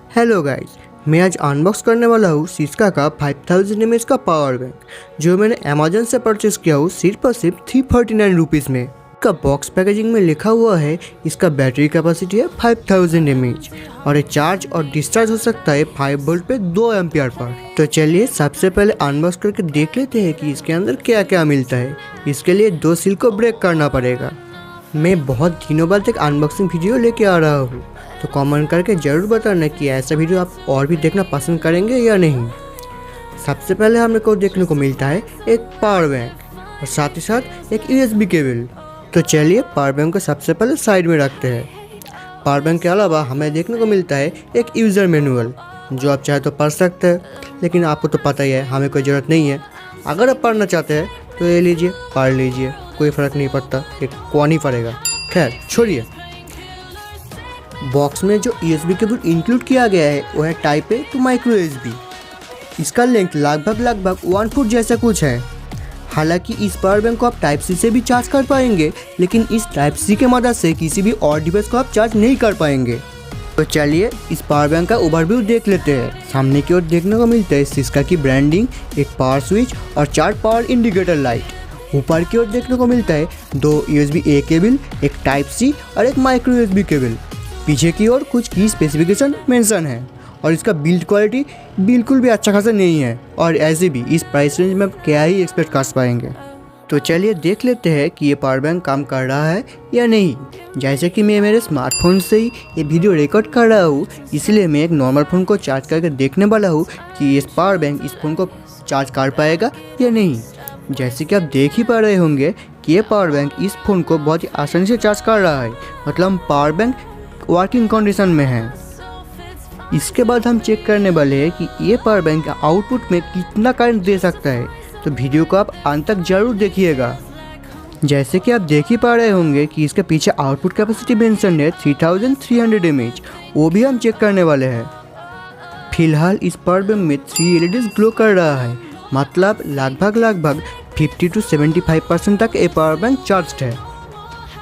Hello guys, मैं आज unbox करने वाला हूँ सिस्का का 5000 mAh का पावर बैंक जो मैंने अमेजन से परचेस किया हूँ सिर्फ और सिर्फ 349 रुपीज़ में। इसका बॉक्स पैकेजिंग में लिखा हुआ है इसका बैटरी कैपेसिटी है 5000 mAh और ये चार्ज और डिस्चार्ज हो सकता है 5 वोल्ट पे 2 एम्पियर पर। तो चलिए सबसे पहले अनबॉक्स करके देख लेते हैं कि इसके अंदर क्या क्या मिलता है। इसके लिए 2 सील को ब्रेक करना पड़ेगा। मैं बहुत दिनों बाद एक अनबॉक्सिंग वीडियो लेके आ रहा हूँ, तो कमेंट करके ज़रूर बताना कि ऐसा वीडियो आप और भी देखना पसंद करेंगे या नहीं। सबसे पहले हमें को देखने को मिलता है एक पावर बैंक और साथ ही साथ एक USB केबल। तो चलिए पावर बैंक को सबसे पहले साइड में रखते हैं। पावर बैंक के अलावा हमें देखने को मिलता है एक यूज़र मैनुअल जो आप चाहे तो पढ़ सकते हैं, लेकिन आपको तो पता ही है हमें कोई ज़रूरत नहीं है। अगर आप पढ़ना चाहते हैं तो ये लीजिए, पढ़ लीजिए, कोई फ़र्क नहीं पड़ता, एक कौन ही पड़ेगा। खैर छोड़िए। बॉक्स में जो USB केबल इंक्लूड किया गया है वो है type A to micro USB। इसका लेंथ लगभग 1 फुट जैसा कुछ है। हालांकि इस पावर बैंक को आप टाइप सी से भी चार्ज कर पाएंगे, लेकिन इस टाइप सी के मदद से किसी भी और डिवाइस को आप चार्ज नहीं कर पाएंगे। तो चलिए इस पावर बैंक का ओवरव्यू देख लेते हैं। सामने की ओर देखने को मिलता है सिस्का की ब्रांडिंग, एक पावर स्विच और 4 पावर इंडिकेटर लाइट। ऊपर की ओर देखने को मिलता है 2 USB A केबल, एक टाइप सी और एक माइक्रो USB केबल। पीछे की ओर कुछ की स्पेसिफिकेशन मेंशन है और इसका बिल्ड क्वालिटी बिल्कुल भी अच्छा खासा नहीं है, और ऐसे भी इस प्राइस रेंज में आप क्या ही एक्सपेक्ट कर पाएंगे। तो चलिए देख लेते हैं कि ये पावर बैंक काम कर रहा है या नहीं। जैसे कि मैं मेरे स्मार्टफोन से ही ये वीडियो रिकॉर्ड कर रहा हूँ, इसलिए मैं एक नॉर्मल फ़ोन को चार्ज करके देखने वाला हूँ कि इस पावर बैंक इस फ़ोन को चार्ज कर पाएगा या नहीं। जैसे कि आप देख ही पा रहे होंगे कि ये पावर बैंक इस फ़ोन को बहुत ही आसानी से चार्ज कर रहा है, मतलब पावर बैंक वर्किंग कंडीशन में है। इसके बाद हम चेक करने वाले हैं कि ये पावर बैंक का आउटपुट में कितना करंट दे सकता है, तो वीडियो को आप अंत तक जरूर देखिएगा। जैसे कि आप देख ही पा रहे होंगे कि इसके पीछे आउटपुट कैपेसिटी मेंशन है 3300 mAh, वो भी हम चेक करने वाले हैं। फिलहाल इस पावर बैंक में 3 LEDs ग्लो कर रहा है, मतलब लगभग 50 to 75% तक ये पावर बैंक चार्ज है।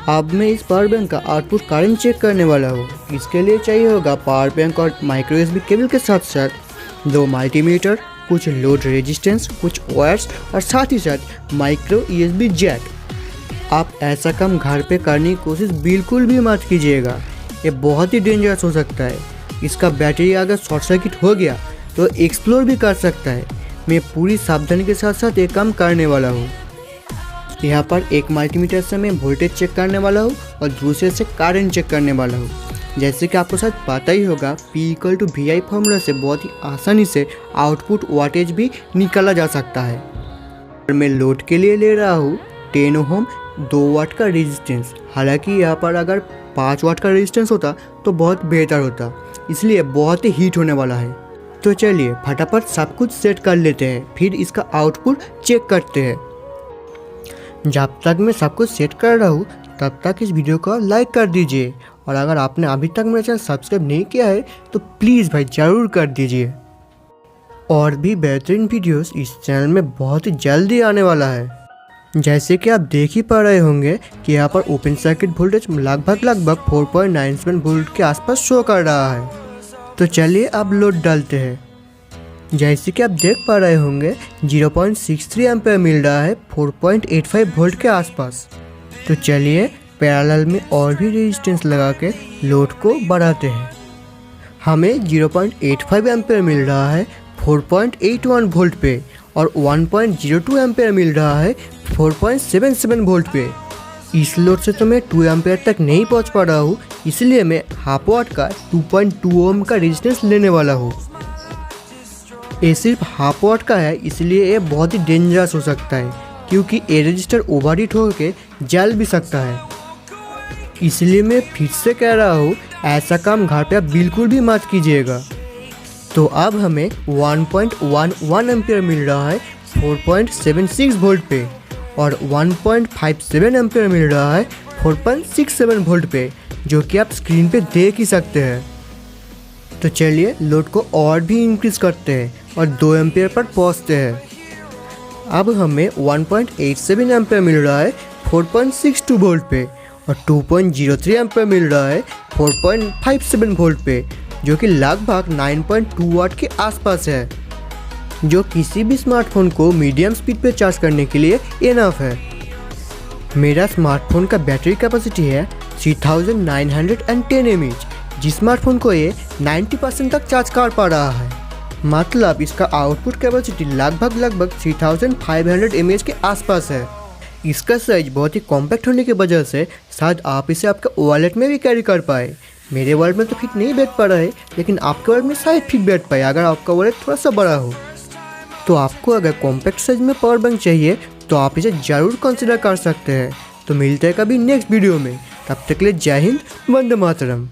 अब मैं इस पावर बैंक का आउटपुट करंट चेक करने वाला हूँ। इसके लिए चाहिए होगा पावर बैंक और माइक्रो USB केबल के साथ साथ 2 मल्टीमीटर, कुछ लोड रेजिस्टेंस, कुछ वायर्स और साथ ही साथ माइक्रो USB जैक। आप ऐसा काम घर पे करने की कोशिश बिल्कुल भी मत कीजिएगा, ये बहुत ही डेंजरस हो सकता है। इसका बैटरी अगर शॉर्ट सर्किट हो गया तो एक्सप्लोर भी कर सकता है। मैं पूरी सावधानी के साथ साथ ये काम करने वाला हूँ। यहाँ पर एक मल्टीमीटर से मैं वोल्टेज चेक करने वाला हूँ और दूसरे से करंट चेक करने वाला हूँ। जैसे कि आपको शायद पता ही होगा, P=VI फॉर्मूला से बहुत ही आसानी से आउटपुट वाटेज भी निकाला जा सकता है। और मैं लोड के लिए ले रहा हूँ 10 ओम 2 वाट का रेजिस्टेंस। हालांकि यहाँ पर अगर 5 वाट का रेजिस्टेंस होता तो बहुत बेहतर होता, इसलिए बहुत ही हीट होने वाला है। तो चलिए फटाफट सब कुछ सेट कर लेते हैं, फिर इसका आउटपुट चेक करते हैं। जब तक मैं सब कुछ सेट कर रहा हूँ तब तक इस वीडियो को लाइक कर दीजिए, और अगर आपने अभी तक मेरा चैनल सब्सक्राइब नहीं किया है तो प्लीज़ भाई ज़रूर कर दीजिए। और भी बेहतरीन वीडियोस इस चैनल में बहुत ही जल्दी आने वाला है। जैसे कि आप देख ही पा रहे होंगे कि यहाँ पर ओपन सर्किट वोल्टेज लगभग 4.97 वोल्ट के आसपास शो कर रहा है। तो चलिए अब लोड डालते हैं। जैसे कि आप देख पा रहे होंगे 0.63 एम्पीयर मिल रहा है 4.85 वोल्ट के आसपास। तो चलिए पैरेलल में और भी रेजिस्टेंस लगा के लोड को बढ़ाते हैं। हमें 0.85 एम्पीयर मिल रहा है 4.81 वोल्ट पे और 1.02 एम्पीयर मिल रहा है 4.77 वोल्ट पे। इस लोड से तो मैं 2 एम्पीयर तक नहीं पहुंच पा रहा हूँ, इसलिए मैं हाफ वाट का 2.2 ओम का रेजिस्टेंस लेने वाला हूँ। ये सिर्फ हाफ वाट का है, इसलिए ये बहुत ही डेंजरस हो सकता है, क्योंकि ये रजिस्टर ओवरहीट होकर जल भी सकता है। इसलिए मैं फिर से कह रहा हूँ, ऐसा काम घर पे आप बिल्कुल भी मत कीजिएगा। तो अब हमें 1.11 एम्पीयर मिल रहा है 4.76 वोल्ट पे और 1.57 एम्पीयर मिल रहा है 4.67 वोल्ट पे, जो कि आप स्क्रीन पे देख ही सकते हैं। तो चलिए लोड को और भी इंक्रीज करते हैं और 2 एम्पीयर पर पहुंचते हैं। अब हमें 1.87 एम्पीयर मिल रहा है 4.62 वोल्ट पे और 2.03 एम्पीयर मिल रहा है 4.57 वोल्ट पे, जो कि लगभग 9.2 वाट के आसपास है, जो किसी भी स्मार्टफोन को मीडियम स्पीड पे चार्ज करने के लिए इनफ है। मेरा स्मार्टफोन का बैटरी कैपेसिटी है 3910 mAh, जिस स्मार्टफोन को ये 90% तक चार्ज कर पा रहा है। मतलब इसका आउटपुट कैपेसिटी लगभग 3500 mAh के आसपास है। इसका साइज बहुत ही कॉम्पैक्ट होने की वजह से शायद आप इसे आपके वॉलेट में भी कैरी कर पाए। मेरे वॉलेट में तो फिट नहीं बैठ पा रहा है, लेकिन आपके वॉलेट में शायद फिट बैठ पाए अगर आपका वॉलेट थोड़ा सा बड़ा हो। तो आपको अगर कॉम्पैक्ट साइज में पावर बैंक चाहिए तो आप इसे ज़रूर कंसिडर कर सकते हैं। तो मिलते हैं कभी नेक्स्ट वीडियो में, तब तक के लिए जय हिंद, वंदे मातरम।